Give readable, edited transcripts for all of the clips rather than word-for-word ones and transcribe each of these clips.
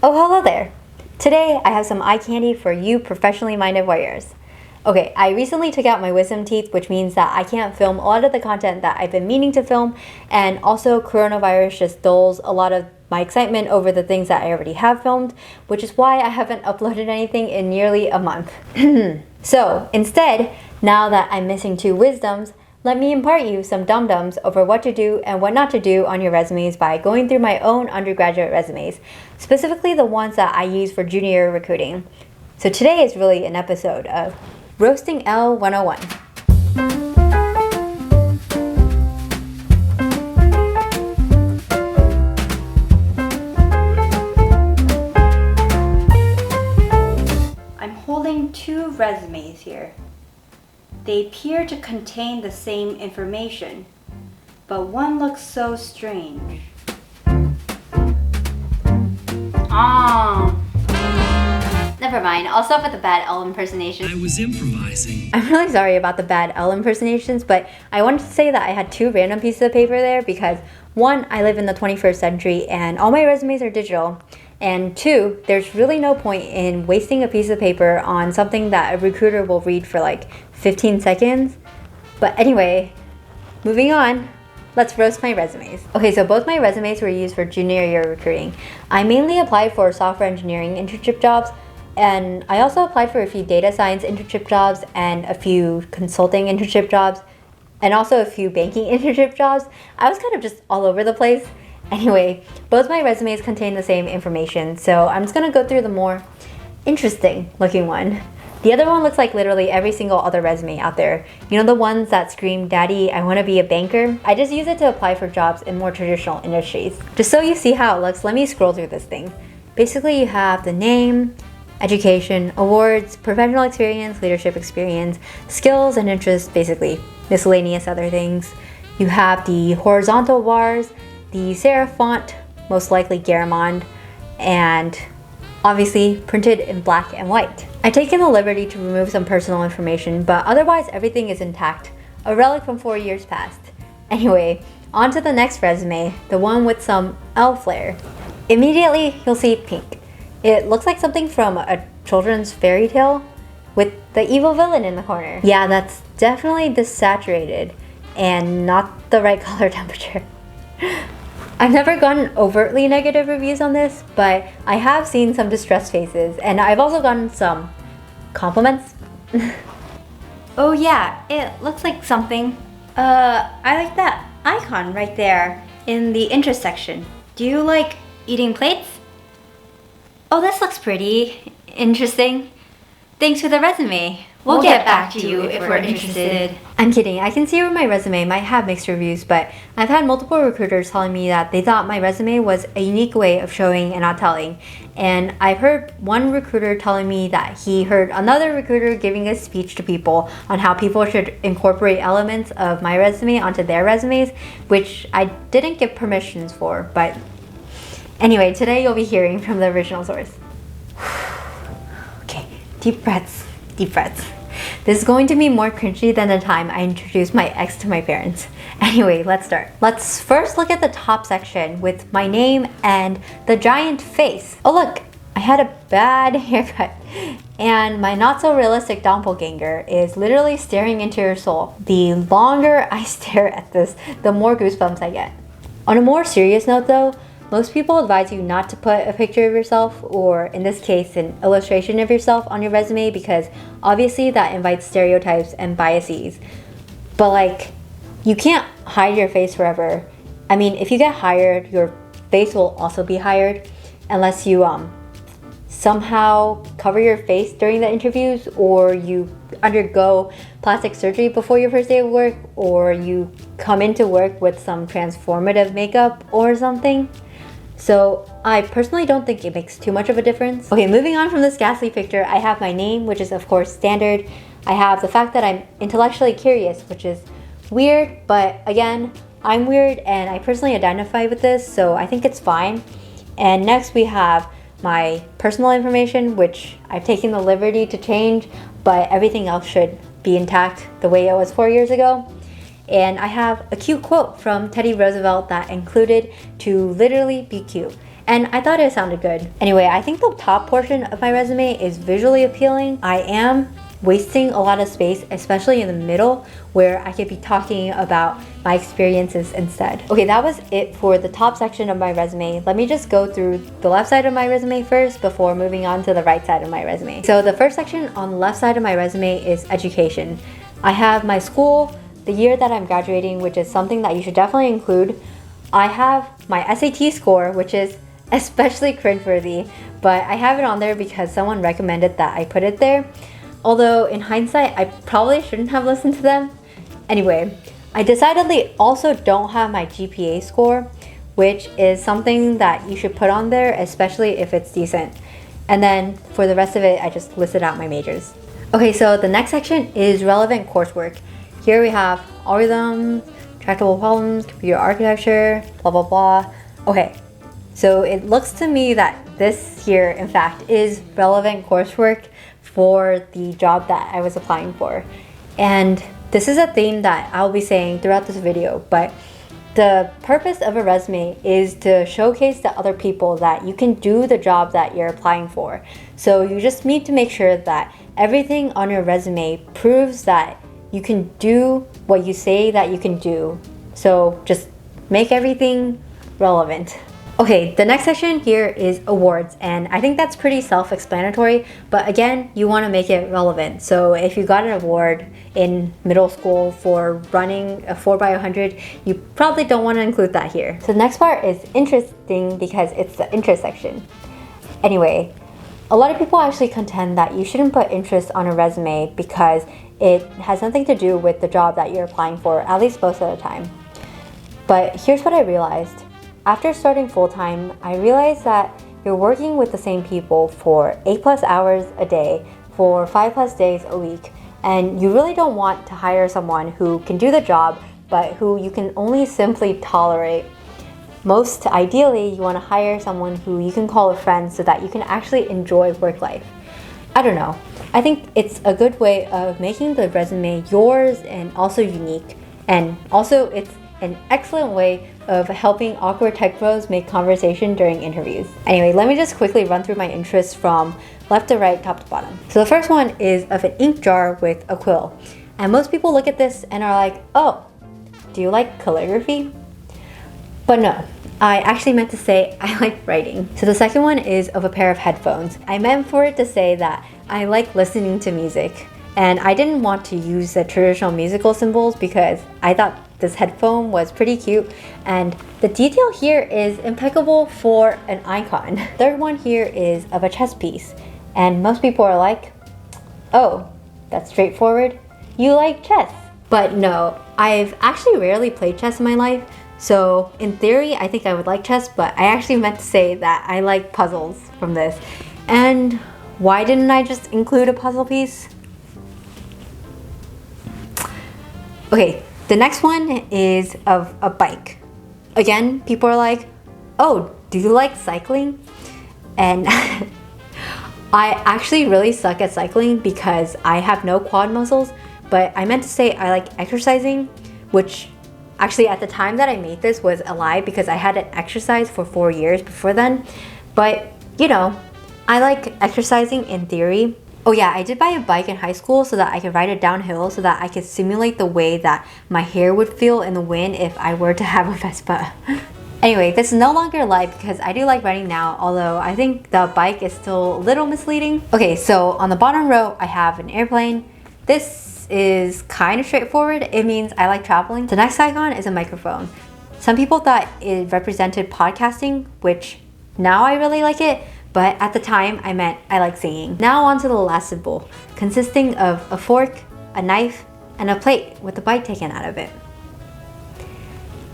Oh, hello there! Today I have some eye candy for you professionally minded warriors. Okay, I recently took out my wisdom teeth, which means that I can't film a lot of the content that I've been meaning to film, and also coronavirus just dulls a lot of my excitement over the things that I already have filmed, which is why I haven't uploaded anything in nearly a month. So instead, now that I'm missing two wisdoms, let me impart you some dum-dums over what to do and what not to do on your resumes by going through my own undergraduate resumes, specifically the ones that I use for junior year recruiting. So today is really an episode of Roasting L 101. I'm holding two resumes here. They appear to contain the same information, but one looks so strange. Never mind, I'll stop with the bad L impersonation. I was improvising. I'm really sorry about the bad L impersonations, but I wanted to say that I had two random pieces of paper there because one, I live in the 21st century and all my resumes are digital. And two, there's really no point in wasting a piece of paper on something that a recruiter will read for like 15 seconds. But anyway, moving on, let's roast my resumes. Okay, so both my resumes were used for junior year recruiting. I mainly applied for software engineering internship jobs, and I also applied for a few data science internship jobs and a few consulting internship jobs, and also a few banking internship jobs. I was kind of just all over the place. Anyway, both my resumes contain the same information, so I'm just gonna go through the more interesting looking one. The other one looks like literally every single other resume out there. You know, the ones that scream, "Daddy, I wanna be a banker"? I just use it to apply for jobs in more traditional industries. Just so you see how it looks, let me scroll through this thing. Basically, you have the name, education, awards, professional experience, leadership experience, skills and interests, basically miscellaneous other things. You have the horizontal bars, the serif font, most likely Garamond, and obviously printed in black and white. I've taken the liberty to remove some personal information, but otherwise everything is intact, a relic from 4 years past. Anyway, on to the next resume, the one with some L flair. Immediately, you'll see pink. It looks like something from a children's fairy tale with the evil villain in the corner. Yeah, that's definitely desaturated and not the right color temperature. I've never gotten overtly negative reviews on this, but I have seen some distressed faces, and I've also gotten some compliments. Oh yeah, it looks like something. I like that icon right there in the interest section. Do you like eating plates? Oh, this looks pretty interesting. Thanks for the resume. We'll get back to you if we're interested. I'm kidding. I can see where my resume might have mixed reviews, but I've had multiple recruiters telling me that they thought my resume was a unique way of showing and not telling. And I've heard one recruiter telling me that he heard another recruiter giving a speech to people on how people should incorporate elements of my resume onto their resumes, which I didn't give permissions for, but anyway, today you'll be hearing from the original source. Okay, deep breaths. Deep breaths. This is going to be more cringy than the time I introduced my ex to my parents. Anyway, let's start. Let's first look at the top section with my name and the giant face. Oh look, I had a bad haircut and my not so realistic doppelganger is literally staring into your soul. The longer I stare at this, the more goosebumps I get. On a more serious note though, most people advise you not to put a picture of yourself, or in this case, an illustration of yourself on your resume because obviously that invites stereotypes and biases. But like, you can't hide your face forever. I mean, if you get hired, your face will also be hired unless you somehow cover your face during the interviews, or you undergo plastic surgery before your first day of work, or you come into work with some transformative makeup or something. So I personally don't think it makes too much of a difference. Okay, moving on from this ghastly picture, I have my name, which is of course standard. I have the fact that I'm intellectually curious, which is weird, but again, I'm weird and I personally identify with this, so I think it's fine. And next we have my personal information, which I've taken the liberty to change, but everything else should be intact the way it was 4 years ago. And I have a cute quote from Teddy Roosevelt that included to literally be cute. and I thought it sounded good. Anyway, I think the top portion of my resume is visually appealing. I am wasting a lot of space, especially in the middle where I could be talking about my experiences instead. Okay, that was it for the top section of my resume. Let me just go through the left side of my resume first before moving on to the right side of my resume. So the first section on the left side of my resume is education. I have my school, the year that I'm graduating, which is something that you should definitely include. I have my SAT score, which is especially cringeworthy, but I have it on there because someone recommended that I put it there. Although in hindsight, I probably shouldn't have listened to them. Anyway, I decidedly also don't have my GPA score, which is something that you should put on there, especially if it's decent. And then for the rest of it, I just listed out my majors. Okay, so the next section is relevant coursework. Here we have algorithms, tractable problems, computer architecture, blah, blah, blah. Okay, so it looks to me that this here, in fact, is relevant coursework for the job that I was applying for. And this is a theme that I'll be saying throughout this video, but the purpose of a resume is to showcase to other people that you can do the job that you're applying for. So you just need to make sure that everything on your resume proves that you can do what you say that you can do. So just make everything relevant. Okay, the next section here is awards, and I think that's pretty self-explanatory, but again, you want to make it relevant. So if you got an award in middle school for running a 4x100, you probably don't want to include that here. So the next part is interesting because it's the interest section. Anyway, a lot of people actually contend that you shouldn't put interest on a resume because it has nothing to do with the job that you're applying for, at least most of the time. But here's what I realized. After starting full-time, I realized that you're working with the same people for 8+ hours a day for 5+ days a week, and you really don't want to hire someone who can do the job but who you can only simply tolerate. Most ideally, you want to hire someone who you can call a friend so that you can actually enjoy work life. I don't know. I think it's a good way of making the resume yours and also unique, and also it's an excellent way of helping awkward tech bros make conversation during interviews. Anyway, let me just quickly run through my interests from left to right, top to bottom. So the first one is of an ink jar with a quill. And most people look at this and are like, oh, do you like calligraphy? But no, I actually meant to say I like writing. So the second one is of a pair of headphones. I meant for it to say that I like listening to music. And I didn't want to use the traditional musical symbols because I thought this headphone was pretty cute, and the detail here is impeccable for an icon. Third one here is of a chess piece, and most people are like, oh, that's straightforward, you like chess. But no, I've actually rarely played chess in my life, so in theory I think I would like chess, but I actually meant to say that I like puzzles from this. And why didn't I just include a puzzle piece? Okay, the next one is of a bike. Again, people are like, oh, do you like cycling? And I actually really suck at cycling because I have no quad muscles, but I meant to say I like exercising, which actually at the time that I made this was a lie because I hadn't exercised for 4 years before then. But you know, I like exercising in theory. Oh yeah, I did buy a bike in high school so that I could ride it downhill so that I could simulate the way that my hair would feel in the wind if I were to have a Vespa. Anyway, this is no longer a lie because I do like riding now, although I think the bike is still a little misleading. Okay, so on the bottom row, I have an airplane. This is kind of straightforward. It means I like traveling. The next icon is a microphone. Some people thought it represented podcasting, which now I really like it. But at the time, I meant I like singing. Now on to the last symbol, consisting of a fork, a knife, and a plate with a bite taken out of it.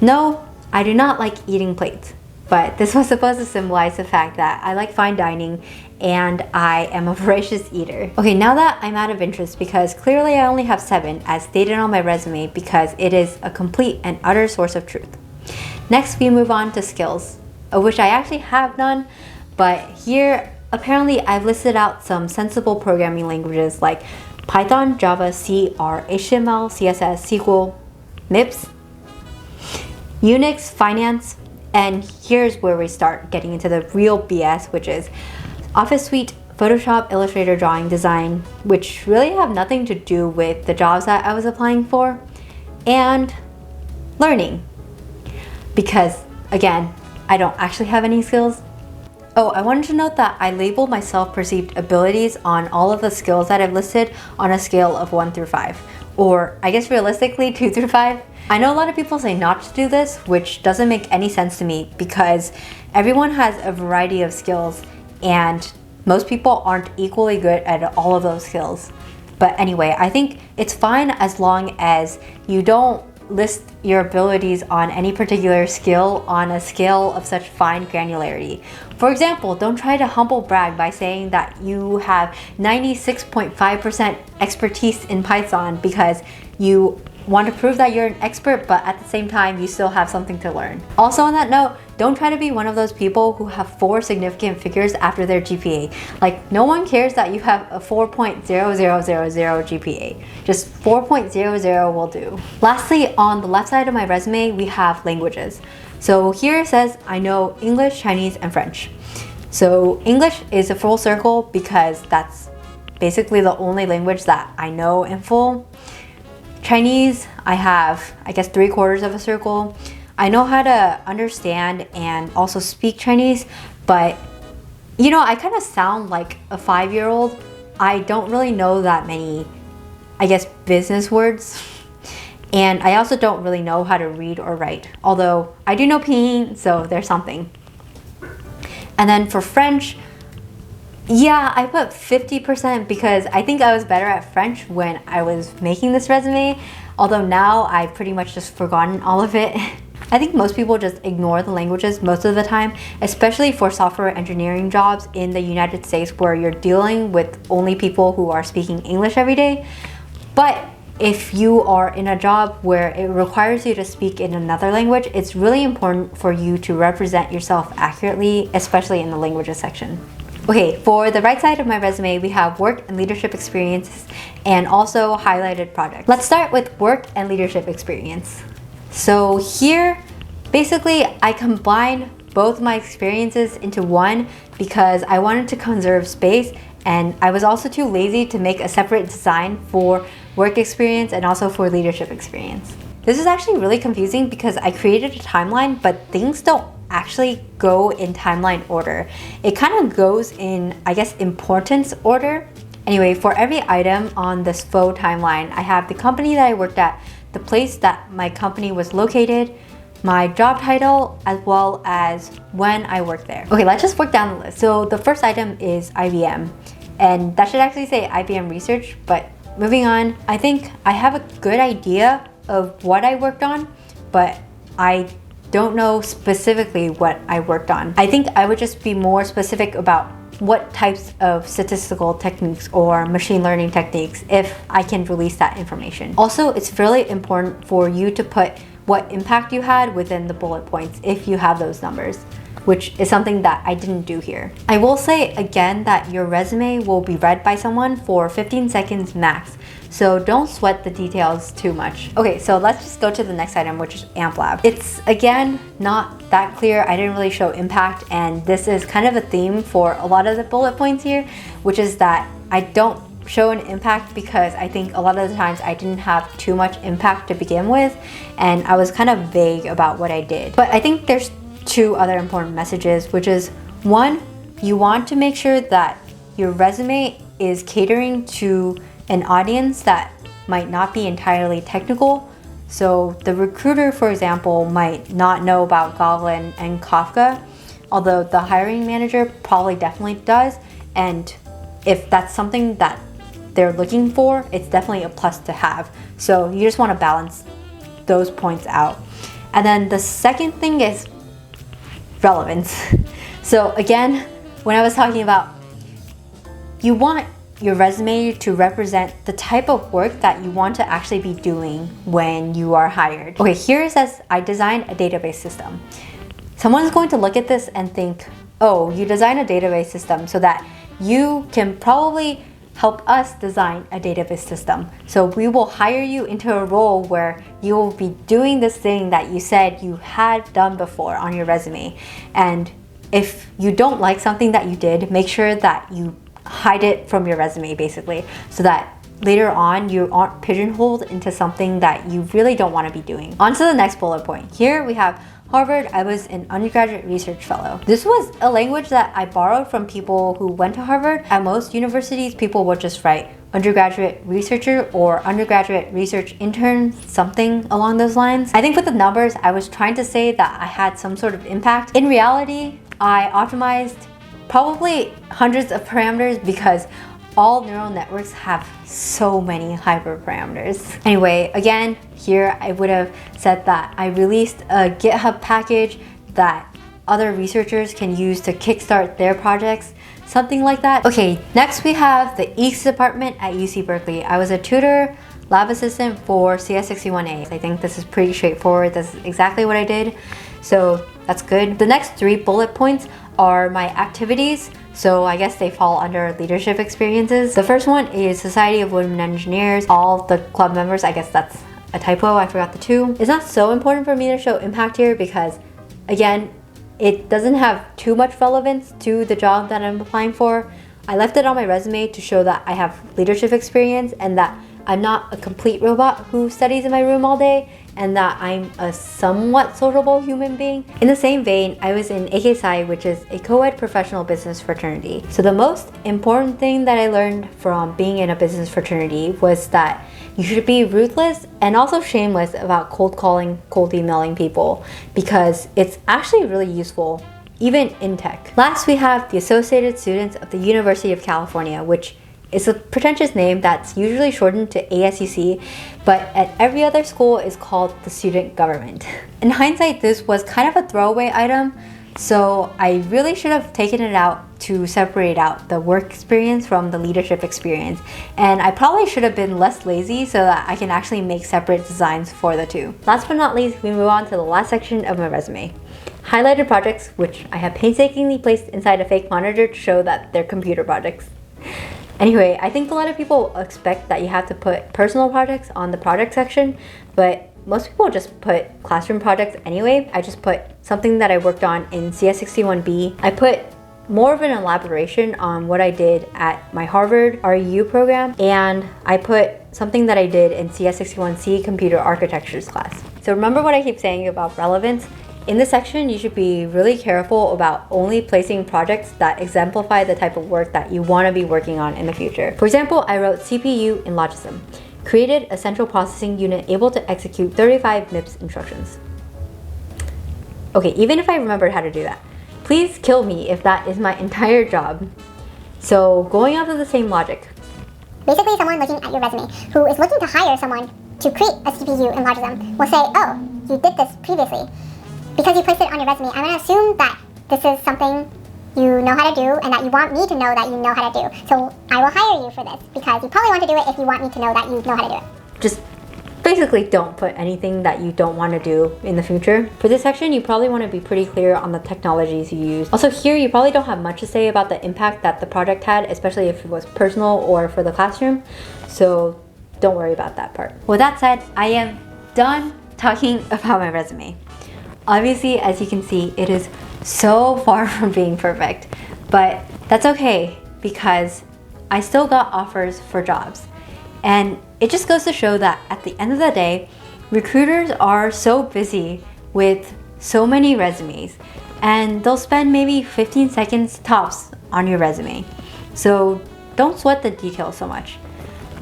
No, I do not like eating plates, but this was supposed to symbolize the fact that I like fine dining and I am a voracious eater. Okay, now that I'm out of interest because clearly I only have 7 as stated on my resume because it is a complete and utter source of truth. Next, we move on to skills, of which I actually have none. But here, apparently I've listed out some sensible programming languages like Python, Java, C, R, HTML, CSS, SQL, MIPS, Unix, finance, And here's where we start getting into the real BS, which is Office Suite, Photoshop, Illustrator, drawing, design, which really have nothing to do with the jobs that I was applying for, and learning. Because again, I don't actually have any skills. Oh, I wanted to note that I label my self-perceived abilities on all of the skills that I've listed on a scale of 1 through 5, or I guess realistically 2 through 5. I know a lot of people say not to do this, which doesn't make any sense to me because everyone has a variety of skills and most people aren't equally good at all of those skills. But anyway, I think it's fine as long as you don't list your abilities on any particular skill on a scale of such fine granularity. For example, don't try to humble brag by saying that you have 96.5% expertise in Python because you want to prove that you're an expert, but at the same time, you still have something to learn. Also on that note, don't try to be one of those people who have 4 significant figures after their GPA. Like, no one cares that you have a 4.0000 GPA. Just 4.00 will do. Lastly, on the left side of my resume, we have languages. So here it says, I know English, Chinese, and French. So English is a full circle because that's basically the only language that I know in full. Chinese, I have, I guess, 3/4 of a circle. I know how to understand and also speak Chinese, but you know, I kind of sound like a 5-year-old. I don't really know that many, I guess, business words. And I also don't really know how to read or write, although I do know pinyin, so there's something. And then for French, yeah, I put 50% because I think I was better at French when I was making this resume, although now I've pretty much just forgotten all of it. I think most people just ignore the languages most of the time, especially for software engineering jobs in the United States where you're dealing with only people who are speaking English every day. But if you are in a job where it requires you to speak in another language, it's really important for you to represent yourself accurately, especially in the languages section. Okay, for the right side of my resume, we have work and leadership experiences and also highlighted projects. Let's start with work and leadership experience. So here, basically, I combined both my experiences into one because I wanted to conserve space, and I was also too lazy to make a separate design for work experience and also for leadership experience. This is actually really confusing because I created a timeline, but things don't actually go in timeline order. It kind of goes in, I guess, importance order. Anyway, for every item on this faux timeline, I have the company that I worked at, the place that my company was located, my job title, as well as when I worked there. Okay, let's just work down the list. So the first item is IBM, and that should actually say IBM Research, but moving on, I think I have a good idea of what I worked on, but I don't know specifically what I worked on. I think I would just be more specific about what types of statistical techniques or machine learning techniques if I can release that information. Also, it's really important for you to put what impact you had within the bullet points if you have those numbers, which is something that I didn't do here. I will say again that your resume will be read by someone for 15 seconds max, so don't sweat the details too much. Okay, so let's just go to the next item, which is AmpLab. It's again not that clear. I didn't really show impact, and this is kind of a theme for a lot of the bullet points here, which is that I don't show an impact because I think a lot of the times I didn't have too much impact to begin with, and I was kind of vague about what I did. But I think there's 2 other important messages, which is 1, you want to make sure that your resume is catering to an audience that might not be entirely technical. So the recruiter, for example, might not know about Goblin and Kafka, although the hiring manager probably definitely does. And if that's something that they're looking for, it's definitely a plus to have. So you just want to balance those points out. And then the second thing is relevance. So again, when I was talking about, you want your resume to represent the type of work that you want to actually be doing when you are hired. Okay, here it says, I designed a database system. Someone's going to look at this and think, oh, you design a database system so that you can probably help us design a database system. So we will hire you into a role where you will be doing this thing that you said you had done before on your resume. And if you don't like something that you did, make sure that you hide it from your resume basically, so that later on you aren't pigeonholed into something that you really don't want to be doing. On to the next bullet point. Here we have Harvard. I was an undergraduate research fellow. This was a language that I borrowed from people who went to Harvard. At most universities, people would just write undergraduate researcher or undergraduate research intern, something along those lines. I think with the numbers, I was trying to say that I had some sort of impact. In reality, I optimized probably hundreds of parameters because all neural networks have so many hyperparameters. Anyway, again, here I would have said that I released a GitHub package that other researchers can use to kickstart their projects, something like that. Okay, next we have the EECS department at UC Berkeley. I was a tutor, lab assistant for CS61A. I think this is pretty straightforward. That's exactly what I did. So that's good. The next 3 bullet points are my activities. So I guess they fall under leadership experiences. The first one is Society of Women Engineers. All the club members, I guess that's a typo, I forgot the 2. It's not so important for me to show impact here because, again, it doesn't have too much relevance to the job that I'm applying for. I left it on my resume to show that I have leadership experience and that I'm not a complete robot who studies in my room all day, and that I'm a somewhat sociable human being. In the same vein, I was in AKSI, which is a co-ed professional business fraternity. So the most important thing that I learned from being in a business fraternity was that you should be ruthless and also shameless about cold calling, cold emailing people, because it's actually really useful, even in tech. Last, we have the Associated Students of the University of California, which is a pretentious name that's usually shortened to ASUC, but at every other school is called the student government. In hindsight, this was kind of a throwaway item, so I really should have taken it out to separate out the work experience from the leadership experience. And I probably should have been less lazy so that I can actually make separate designs for the 2. Last but not least, we move on to the last section of my resume. Highlighted projects, which I have painstakingly placed inside a fake monitor to show that they're computer projects. Anyway, I think a lot of people expect that you have to put personal projects on the project section, but most people just put classroom projects anyway. I just put something that I worked on in CS61B. I put more of an elaboration on what I did at my Harvard REU program, and I put something that I did in CS61C computer architectures class. So remember what I keep saying about relevance? In this section, you should be really careful about only placing projects that exemplify the type of work that you want to be working on in the future. For example, I wrote CPU in Logism, created a central processing unit able to execute 35 MIPS instructions. Okay, even if I remembered how to do that, please kill me if that is my entire job. So going off of the same logic. Basically, someone looking at your resume who is looking to hire someone to create a CPU in Logism will say, oh, you did this previously. Because you placed it on your resume, I'm going to assume that this is something you know how to do and that you want me to know that you know how to do. So I will hire you for this because you probably want to do it if you want me to know that you know how to do it. Just basically don't put anything that you don't want to do in the future. For this section, you probably want to be pretty clear on the technologies you use. Also here, you probably don't have much to say about the impact that the project had, especially if it was personal or for the classroom. So don't worry about that part. With that said, I am done talking about my resume. Obviously, as you can see, it is so far from being perfect, but that's okay because I still got offers for jobs. And it just goes to show that at the end of the day, recruiters are so busy with so many resumes and they'll spend maybe 15 seconds tops on your resume. So don't sweat the details so much.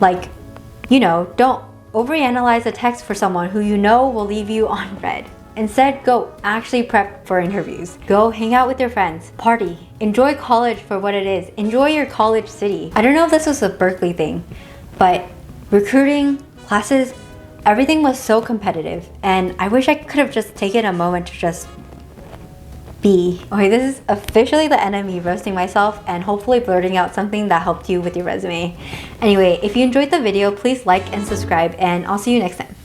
Like, you know, don't overanalyze a text for someone who you know will leave you unread. Instead, go actually prep for interviews. Go hang out with your friends, party, enjoy college for what it is, enjoy your college city. I don't know if this was a Berkeley thing, but recruiting, classes, everything was so competitive, and I wish I could have just taken a moment to just be. Okay, this is officially the enemy roasting myself and hopefully blurting out something that helped you with your resume. Anyway, if you enjoyed the video, please like and subscribe, and I'll see you next time.